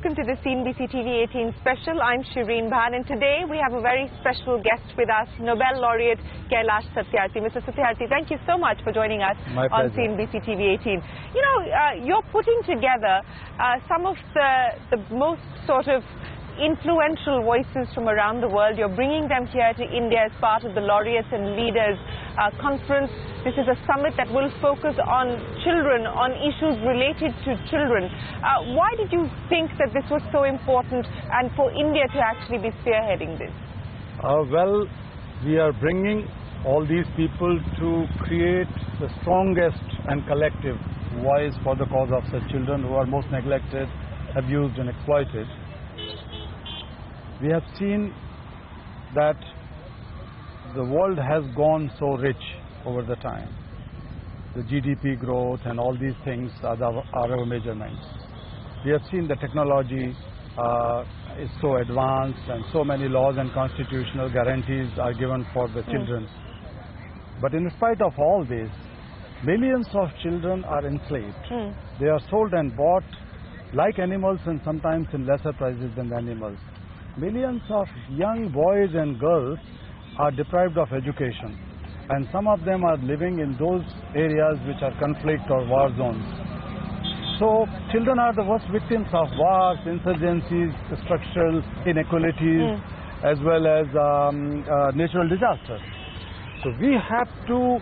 welcome to the CNBC TV 18 special. I'm Shireen Bhan, and today we have a very special guest with us, Noble Laureate Kailash Satyarthi. Mr. Satyarthi, thank you so much for joining us on CNBC TV 18. You know, you're putting together some of the most sort of influential voices from around the world. You're bringing them here to India as part of the Laureates and Leaders conference. This is a summit that will focus on children, on issues related to children. Why did you think that this was so important and for India to actually be spearheading this? Well, we are bringing all these people to create the strongest and collective voice for the cause of such children who are most neglected, abused and exploited. We have seen that the world has gone so rich over the time. The GDP growth and all these things are our measurements. We have seen the technology is so advanced and so many laws and constitutional guarantees are given for the children. But in spite of all this, millions of children are enslaved. They are sold and bought like animals and sometimes in lesser prices than the animals. Millions of young boys and girls are deprived of education, and some of them are living in those areas which are conflict or war zones. So children are the worst victims of wars, insurgencies, structural inequalities, as well as natural disasters. So we have to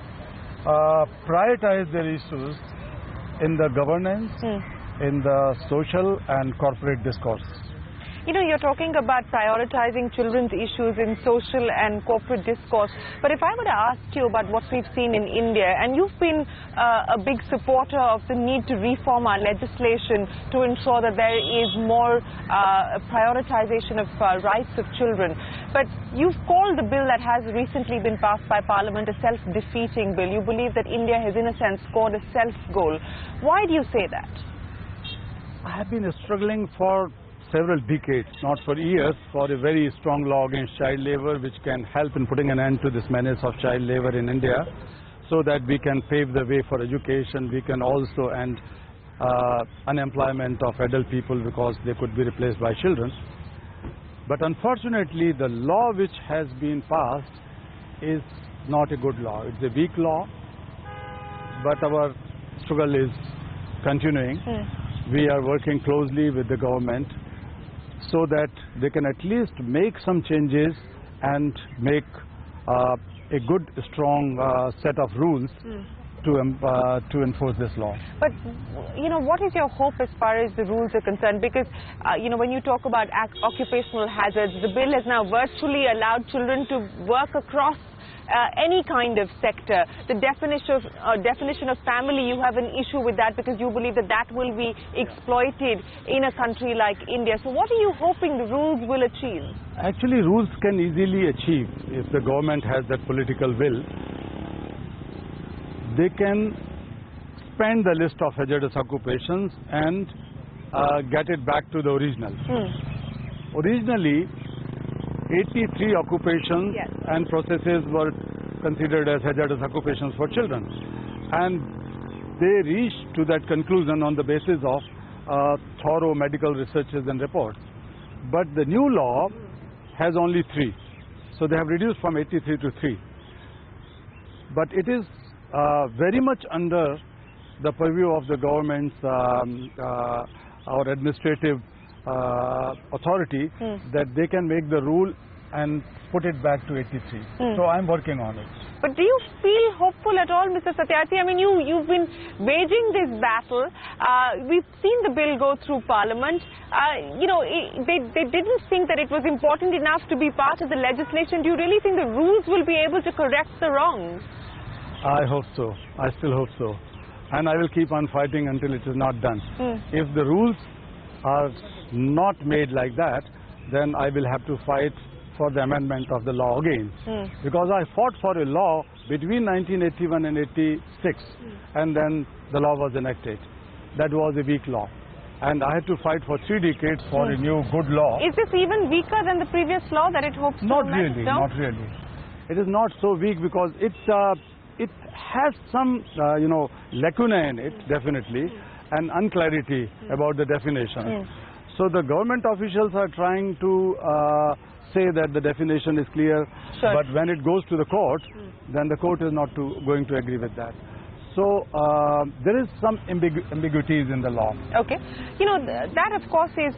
prioritize their issues in the governance, in the social and corporate discourse. You know, you're talking about prioritizing children's issues in social and corporate discourse. But if I were to ask you about what we've seen in India, and you've been a big supporter of the need to reform our legislation to ensure that there is more prioritization of rights of children. But you've called the bill that has recently been passed by Parliament a self-defeating bill. You believe that India has, in a sense, scored a self-goal. Why do you say that? I have been struggling for several decades, not for years, for a very strong law against child labor which can help in putting an end to this menace of child labor in India, so that we can pave the way for education. We can also end unemployment of adult people because they could be replaced by children. But unfortunately, the law which has been passed is not a good law. It's a weak law, but our struggle is continuing. We are working closely with the government so that they can at least make some changes and make a good, strong set of rules to enforce this law. But, you know, what is your hope as far as the rules are concerned? Because, you know, when you talk about occupational hazards, the bill has now virtually allowed children to work across any kind of sector. The definition of family, you have an issue with that because you believe that that will be exploited in a country like India. So what are you hoping the rules will achieve? Actually, rules can easily achieve if the government has that political will. They can spend the list of hazardous occupations and get it back to the original. Originally, 83 occupations and processes were considered as hazardous occupations for children, and they reached to that conclusion on the basis of thorough medical researches and reports. But the new law has only 3, so they have reduced from 83 to 3. But it is very much under the purview of the government's our administrative authority that they can make the rule and put it back to 83. So I'm working on it. But do you feel hopeful at all, Mr. Satyarthi? I mean, you've been waging this battle. We've seen the bill go through Parliament. You know, they didn't think that it was important enough to be part of the legislation. Do you really think the rules will be able to correct the wrongs? I hope so. I still hope so. And I will keep on fighting until it is not done. If the rules are not made like that, then I will have to fight for the amendment of the law again. Because I fought for a law between 1981 and 86, and then the law was enacted. That was a weak law. And I had to fight for 3 decades for a new good law. Is this even weaker than the previous law that it hopes to amend? Not really. It is not so weak because it has some, you know, lacuna in it, definitely, and unclarity about the definition. So the government officials are trying to say that the definition is clear, Sure. but when it goes to the court, then the court is not going to agree with that. So there is some ambiguities in the law. Okay. You know, that of course is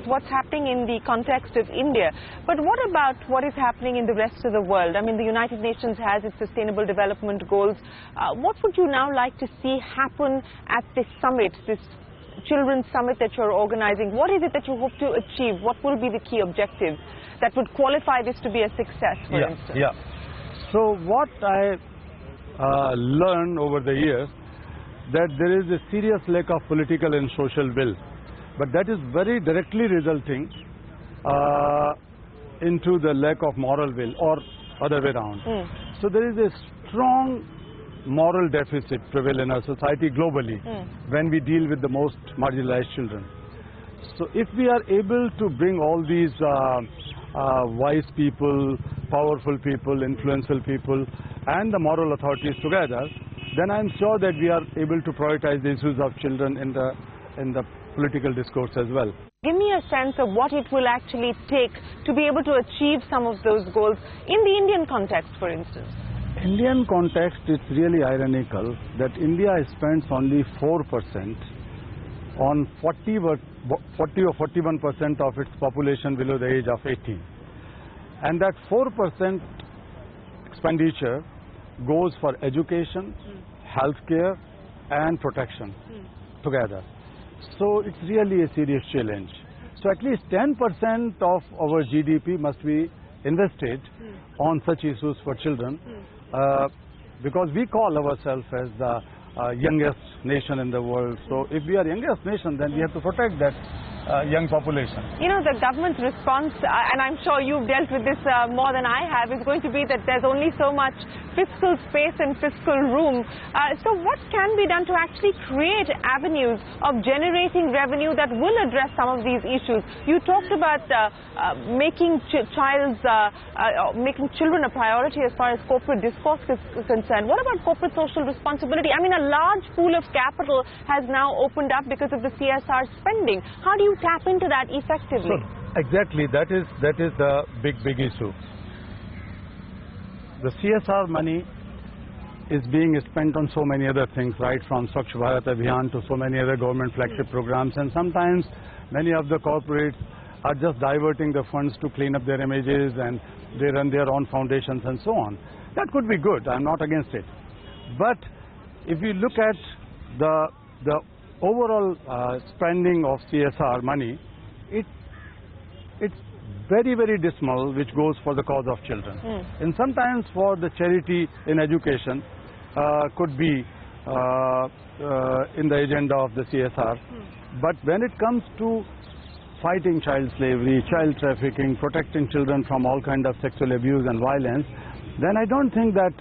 what's happening in the context of India. But what about what is happening in the rest of the world? I mean, the United Nations has its Sustainable Development Goals. What would you now like to see happen at this summit, this Children's Summit that you're organizing? What is it that you hope to achieve? What will be the key objectives that would qualify this to be a success, for instance? Yeah. So what I learned over the years, that there is a serious lack of political and social will, but that is very directly resulting into the lack of moral will, or other way around. So there is a strong moral deficit prevail in our society globally when we deal with the most marginalized children. So if we are able to bring all these wise people, powerful people, influential people and the moral authorities together, then I'm sure that we are able to prioritize the issues of children in the political discourse as well. Give me a sense of what it will actually take to be able to achieve some of those goals in the Indian context, for instance. Indian context, it's really ironical that India spends only 4% on 40 or 41% of its population below the age of 18. And that 4% expenditure goes for education, healthcare and protection together. So it's really a serious challenge. So at least 10% of our GDP must be invested on such issues for children, because we call ourselves as the youngest nation in the world. So if we are youngest nation, then we have to protect that young population. You know, the government's response, and I'm sure you've dealt with this more than I have, is going to be that there's only so much fiscal space and fiscal room. So what can be done to actually create avenues of generating revenue that will address some of these issues? You talked about making children a priority as far as corporate discourse is concerned. What about corporate social responsibility? I mean, a large pool of capital has now opened up because of the CSR spending. How do you tap into that effectively? So, exactly, that is the big issue. The CSR money is being spent on so many other things, right from Swachh Bharat Abhiyan to so many other government flagship programs, and sometimes many of the corporates are just diverting the funds to clean up their images, and they run their own foundations and so on. That could be good, I'm not against it. But if we look at the overall spending of CSR money, it's very, very dismal, which goes for the cause of children. And sometimes for the charity in education could be in the agenda of the CSR. But when it comes to fighting child slavery, child trafficking, protecting children from all kinds of sexual abuse and violence, then I don't think that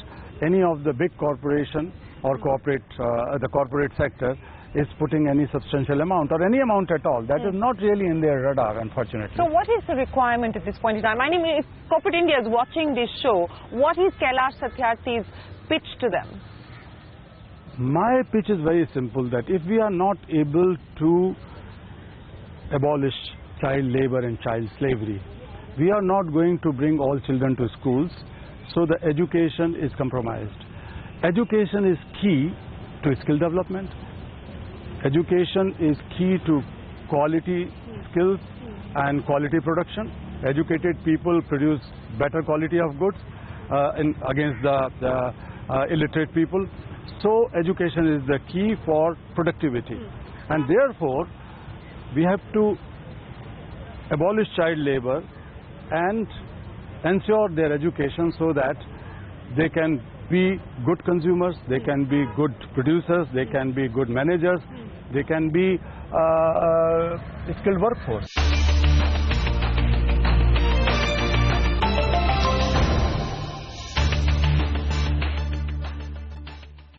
any of the big corporation or the corporate sector is putting any substantial amount or any amount at all. That is not really in their radar, unfortunately. So what is the requirement at this point in time? I mean, if corporate India is watching this show, what is Kailash Satyarthi's pitch to them? My pitch is very simple, that if we are not able to abolish child labor and child slavery, we are not going to bring all children to schools, so the education is compromised. Education is key to skill development. Education is key to quality skills and quality production. Educated people produce better quality of goods against the illiterate people. So education is the key for productivity. And therefore, we have to abolish child labor and ensure their education so that they can be good consumers, they can be good producers, they can be good managers, they can be a skilled workforce.